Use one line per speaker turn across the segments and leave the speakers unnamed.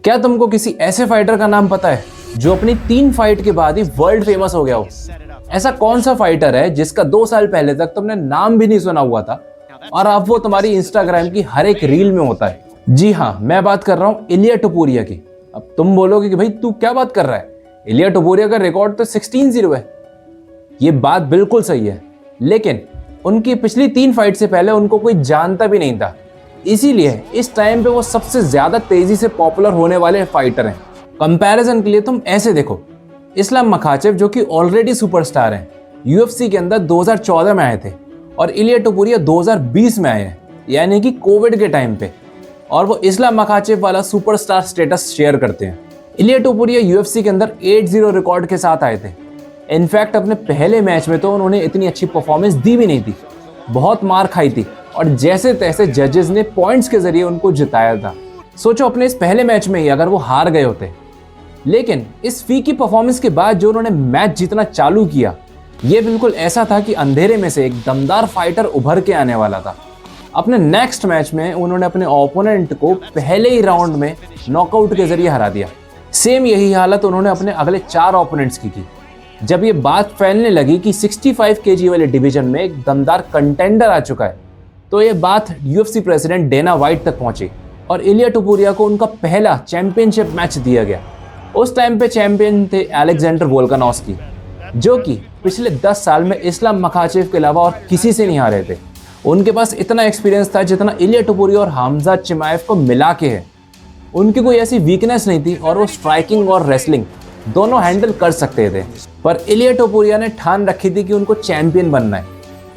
क्या तुमको किसी ऐसे फाइटर का नाम पता है जो अपनी 3 फाइट के बाद ही वर्ल्ड फेमस हो गया हो? ऐसा कौन सा फाइटर है जिसका 2 साल पहले तक तुमने नाम भी नहीं सुना हुआ था और अब वो तुम्हारी इंस्टाग्राम की हर एक रील में होता है? जी हाँ, मैं बात कर रहा हूँ इलिया टोपुरिया की। अब तुम बोलोगे कि भाई तू क्या बात कर रहा है, इलिया टोपुरिया का रिकॉर्ड तो 16-0 है। ये बात बिल्कुल सही है, लेकिन उनकी पिछली 3 फाइट से पहले उनको कोई जानता भी नहीं था, इसीलिए इस टाइम पे वो सबसे ज्यादा तेजी से पॉपुलर होने वाले फाइटर हैं। कंपैरिजन के लिए तुम ऐसे देखो, इस्लाम मखाचेव जो कि ऑलरेडी सुपरस्टार हैं, यूएफसी के अंदर 2014 में आए थे और इलिया टोपुरिया 2020 में आए हैं, यानी कि कोविड के टाइम पे, और वो इस्लाम मखाचेव वाला सुपरस्टार स्टेटस शेयर करते हैं। इलिया टोपुरिया यूएफसी के अंदर 8-0 रिकॉर्ड के साथ आए थे। इनफैक्ट अपने पहले मैच में तो उन्होंने इतनी अच्छी परफॉर्मेंस दी भी नहीं थी, बहुत मार खाई थी और जैसे तैसे जजेस ने पॉइंट्स के जरिए उनको जिताया था। सोचो अपने इस पहले मैच में ही अगर वो हार गए होते। लेकिन इस फीकी परफॉर्मेंस के बाद जो उन्होंने मैच जीतना चालू किया, ये बिल्कुल ऐसा था कि अंधेरे में से एक दमदार फाइटर उभर के आने वाला था। अपने नेक्स्ट मैच में उन्होंने अपने ओपोनेंट को पहले ही राउंड में नॉकआउट के जरिए हरा दिया। सेम यही हालत उन्होंने अपने अगले 4 ओपोनेंट्स की थी। जब ये बात फैलने लगी कि 65 केजी वाले डिवीजन में एक दमदार कंटेंडर आ चुका है, तो ये बात यूएफसी प्रेसिडेंट डेना वाइट तक पहुंची और इलिया टोपुरिया को उनका पहला चैंपियनशिप मैच दिया गया। उस टाइम पे चैंपियन थे अलेक्जेंडर वोल्कानोव्स्की, जो कि पिछले 10 साल में इस्लाम मखाचेव के अलावा और किसी से नहीं हारे थे। उनके पास इतना एक्सपीरियंस था जितना इलिया टोपुरिया और हमजा चिमाएव को मिला के है। उनकी कोई ऐसी वीकनेस नहीं थी और वो स्ट्राइकिंग और रेसलिंग दोनों हैंडल कर सकते थे। पर इलिया टोपुरिया ने ठान रखी थी कि उनको चैंपियन बनना है।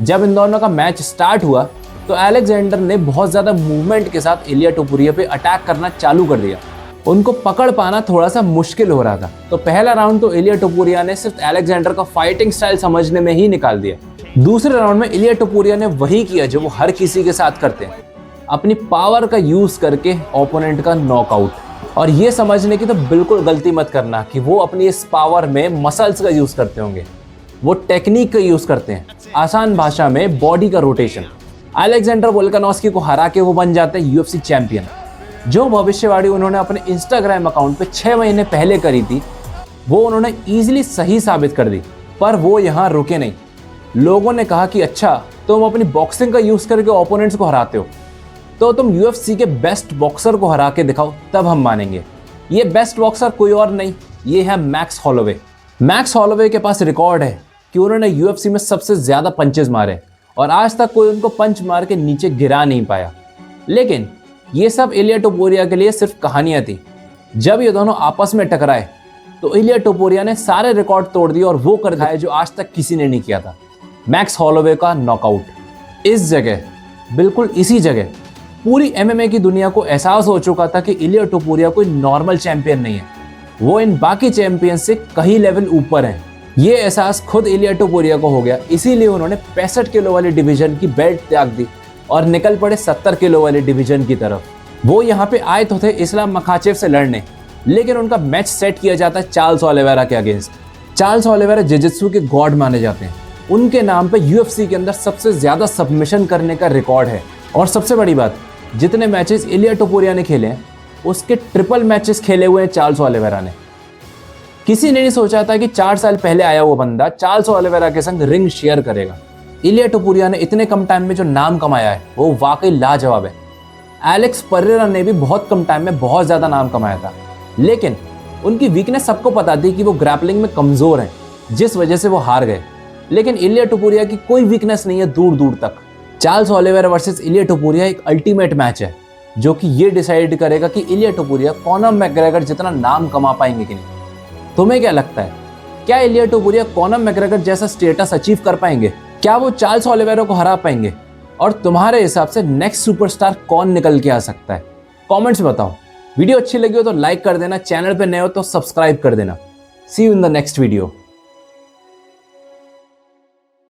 जब इन दोनों का मैच स्टार्ट हुआ तो अलेक्जेंडर ने बहुत ज़्यादा मूवमेंट के साथ इलिया टोपुरिया पे अटैक करना चालू कर दिया। उनको पकड़ पाना थोड़ा सा मुश्किल हो रहा था, तो पहला राउंड तो इलिया टोपुरिया ने सिर्फ अलेक्जेंडर का फाइटिंग स्टाइल समझने में ही निकाल दिया। दूसरे राउंड में इलिया टोपुरिया ने वही किया जो वो हर किसी के साथ करते हैं, अपनी पावर का यूज करके ओपोनेंट का नॉकआउट। और ये समझने की तो बिल्कुल गलती मत करना कि वो अपनी इस पावर में मसल्स का यूज करते होंगे, वो टेक्निक का यूज करते हैं, आसान भाषा में बॉडी का रोटेशन। अलेक्जेंडर वोल्कानोव्स्की को हरा के वो बन जाते हैं यूएफसी चैंपियन। जो भविष्यवाणी उन्होंने अपने इंस्टाग्राम अकाउंट पे 6 महीने पहले करी थी, वो उन्होंने ईजिली सही साबित कर दी। पर वो यहाँ रुके नहीं। लोगों ने कहा कि अच्छा, तुम अपनी बॉक्सिंग का यूज करके ओपोनेंट्स को हराते हो, तो तुम यूएफसी के बेस्ट बॉक्सर को हरा के दिखाओ, तब हम मानेंगे। ये बेस्ट बॉक्सर कोई और नहीं, ये है मैक्स हॉलोवे। मैक्स हॉलोवे के पास रिकॉर्ड है कि उन्होंने यूएफसी में सबसे ज्यादा पंचेज मारे और आज तक कोई उनको पंच मार के नीचे गिरा नहीं पाया। लेकिन ये सब इलिया टोपुरिया के लिए सिर्फ कहानियां थी। जब ये दोनों आपस में टकराए तो इलिया टोपुरिया ने सारे रिकॉर्ड तोड़ दिए और वो कर दिखाया जो आज तक किसी ने नहीं किया था, मैक्स हॉलोवे का नॉकआउट। इस जगह, बिल्कुल इसी जगह, पूरी एमएमए की दुनिया को एहसास हो चुका था कि इलिया टोपुरिया कोई नॉर्मल चैंपियन नहीं है, वो इन बाकी चैंपियन से कई लेवल ऊपर हैं। ये एहसास खुद इलिया टोपुरिया को हो गया, इसीलिए उन्होंने 65 किलो वाले डिवीजन की बेल्ट त्याग दी और निकल पड़े 70 किलो वाले डिवीजन की तरफ। वो यहाँ पे आए तो थे इस्लाम मखाचेव से लड़ने, लेकिन उनका मैच सेट किया जाता है चार्ल्स ओलिवेरा के अगेंस्ट। चार्ल्स ओलिवेरा जिजित्सु के गॉड माने जाते हैं। उनके नाम पे यूएफसी के अंदर सबसे ज्यादा सबमिशन करने का रिकॉर्ड है। और सबसे बड़ी बात, जितने मैचेस इलिया टोपुरिया ने खेले हैं, उसके ट्रिपल मैचेस खेले हुए हैं चार्ल्स ओलिवेरा ने। किसी ने नहीं सोचा था कि 4 साल पहले आया हुआ बंदा चार्ल्स ओलिवेरा के संग रिंग शेयर करेगा। इलिया टोपुरिया ने इतने कम टाइम में जो नाम कमाया है, वो वाकई लाजवाब है। एलेक्स परेरा ने भी बहुत कम टाइम में बहुत ज्यादा नाम कमाया था, लेकिन उनकी वीकनेस सबको पता थी कि वो ग्रैपलिंग में कमजोर हैं, जिस वजह से वो हार गए। लेकिन इलिया टोपुरिया की कोई वीकनेस नहीं है दूर दूर तक। चार्ल्स ओलिवेरा वर्सेस इलिया टोपुरिया एक अल्टीमेट मैच है, जो कि ये डिसाइड करेगा कि इलिया टोपुरिया कॉनर मैकग्रेगर जितना नाम कमा पाएंगे कि नहीं। तुम्हें क्या लगता है, क्या इलिया टोपुरिया कॉनर मैकग्रेगर जैसा स्टेटस अचीव कर पाएंगे? क्या वो चार्ल्स ओलिवेरा को हरा पाएंगे? और तुम्हारे हिसाब से नेक्स्ट सुपरस्टार कौन निकल के आ सकता है? कमेंट्स में बताओ। वीडियो अच्छी लगी हो तो लाइक कर देना, चैनल पे नए हो तो सब्सक्राइब कर देना। See you in the next video.